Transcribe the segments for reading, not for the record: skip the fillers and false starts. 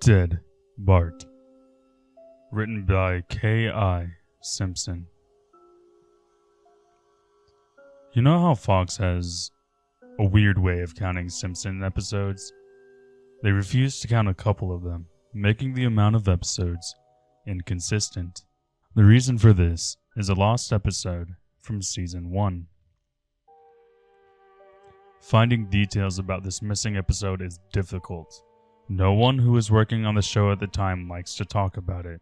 Dead Bart. Written by K.I. Simpson. You know how Fox has a weird way of counting Simpson episodes? They refuse to count a couple of them, making the amount of episodes inconsistent. The reason for this is a lost episode from Season 1. Finding details about this missing episode is difficult. No one who was working on the show at the time likes to talk about it.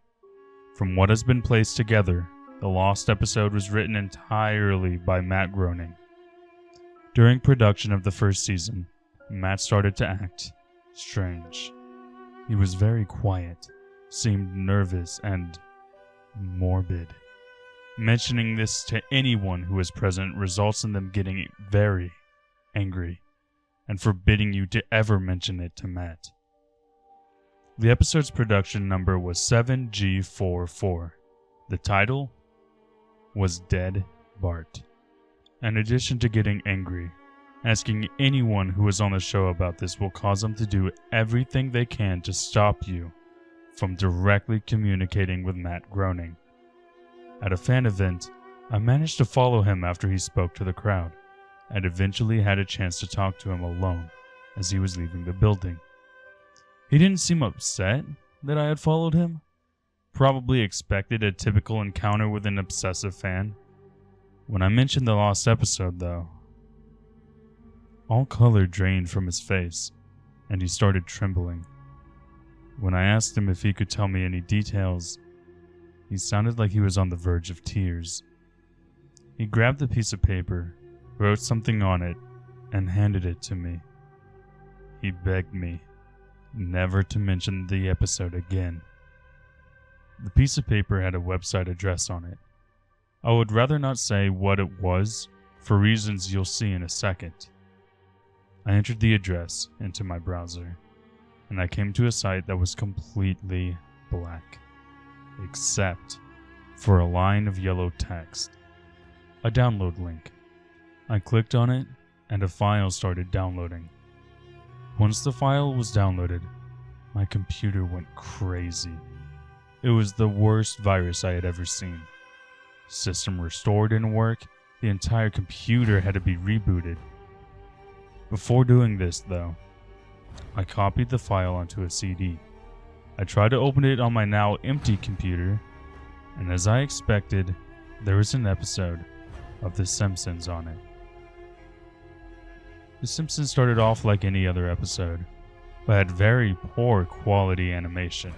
From what has been placed together, the lost episode was written entirely by Matt Groening. During production of the first season, Matt started to act strange. He was very quiet, seemed nervous and morbid. Mentioning this to anyone who was present results in them getting very angry and forbidding you to ever mention it to Matt. The episode's production number was 7G44. The title was Dead Bart. In addition to getting angry, asking anyone who is on the show about this will cause them to do everything they can to stop you from directly communicating with Matt Groening. At a fan event, I managed to follow him after he spoke to the crowd, and eventually had a chance to talk to him alone as he was leaving the building. He didn't seem upset that I had followed him. Probably expected a typical encounter with an obsessive fan. When I mentioned the lost episode, though, all color drained from his face, and he started trembling. When I asked him if he could tell me any details, he sounded like he was on the verge of tears. He grabbed a piece of paper, wrote something on it, and handed it to me. He begged me never to mention the episode again. The piece of paper had a website address on it. I would rather not say what it was, for reasons you'll see in a second. I entered the address into my browser, and I came to a site that was completely black, except for a line of yellow text. A download link. I clicked on it, and a file started downloading. Once the file was downloaded, my computer went crazy. It was the worst virus I had ever seen. System restore didn't work, the entire computer had to be rebooted. Before doing this, though, I copied the file onto a CD. I tried to open it on my now empty computer, and as I expected, there was an episode of The Simpsons on it. The Simpsons started off like any other episode, but had very poor quality animation.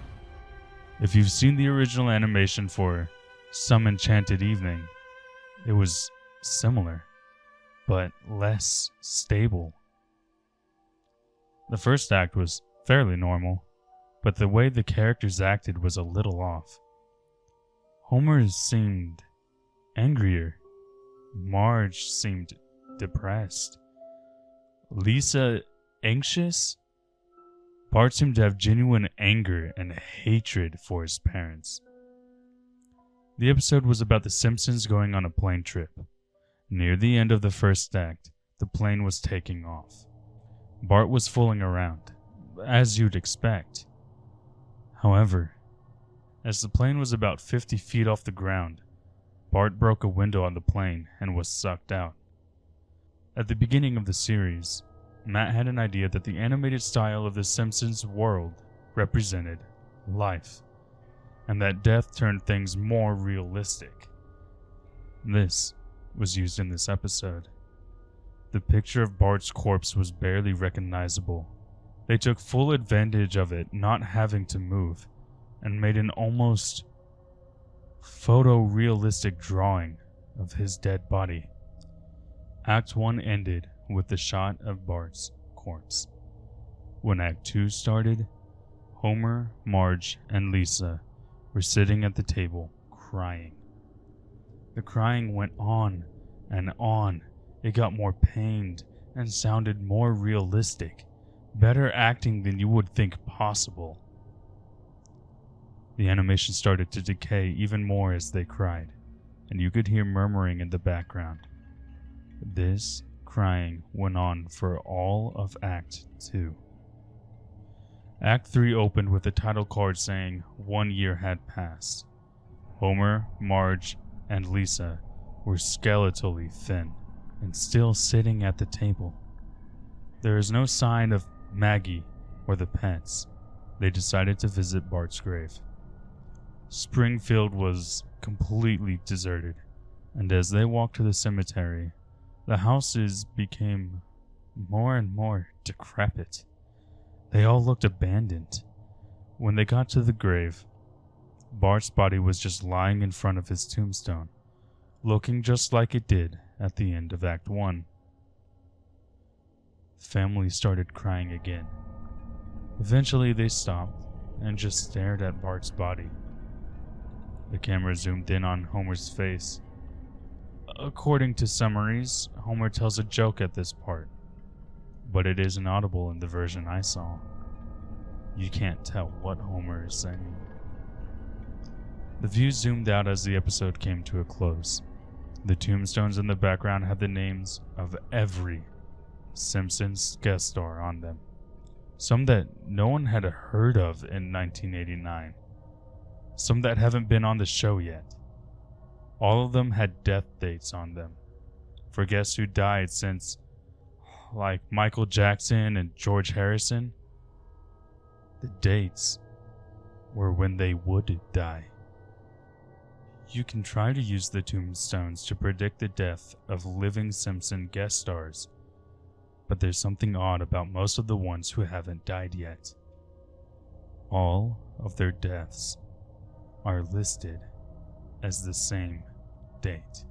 If you've seen the original animation for Some Enchanted Evening, it was similar, but less stable. The first act was fairly normal, but the way the characters acted was a little off. Homer seemed angrier. Marge seemed depressed. Lisa anxious? Bart seemed to have genuine anger and hatred for his parents. The episode was about the Simpsons going on a plane trip. Near the end of the first act, the plane was taking off. Bart was fooling around, as you'd expect. However, as the plane was about 50 feet off the ground, Bart broke a window on the plane and was sucked out. At the beginning of the series, Matt had an idea that the animated style of the Simpsons world represented life, and that death turned things more realistic. This was used in this episode. The picture of Bart's corpse was barely recognizable. They took full advantage of it not having to move, and made an almost photorealistic drawing of his dead body. Act 1 ended with the shot of Bart's corpse. When Act 2 started, Homer, Marge, and Lisa were sitting at the table crying. The crying went on and on. It got more pained and sounded more realistic, better acting than you would think possible. The animation started to decay even more as they cried, and you could hear murmuring in the background. This crying went on for all of Act 2. Act 3 opened with a title card saying 1 year had passed. Homer, Marge, and Lisa were skeletally thin and still sitting at the table. There is no sign of Maggie or the pets. They decided to visit Bart's grave. Springfield was completely deserted, and as they walked to the cemetery, the houses became more and more decrepit. They all looked abandoned. When they got to the grave, Bart's body was just lying in front of his tombstone, looking just like it did at the end of Act 1. The family started crying again. Eventually they stopped and just stared at Bart's body. The camera zoomed in on Homer's face. According to summaries, Homer tells a joke at this part, but it isn't audible in the version I saw. You can't tell what Homer is saying. The view zoomed out as the episode came to a close. The tombstones in the background had the names of every Simpsons guest star on them. Some that no one had heard of in 1989. Some that haven't been on the show yet. All of them had death dates on them. For guests who died since, like Michael Jackson and George Harrison, the dates were when they would die. You can try to use the tombstones to predict the death of living Simpson guest stars, but there's something odd about most of the ones who haven't died yet. All of their deaths are listed as the same date.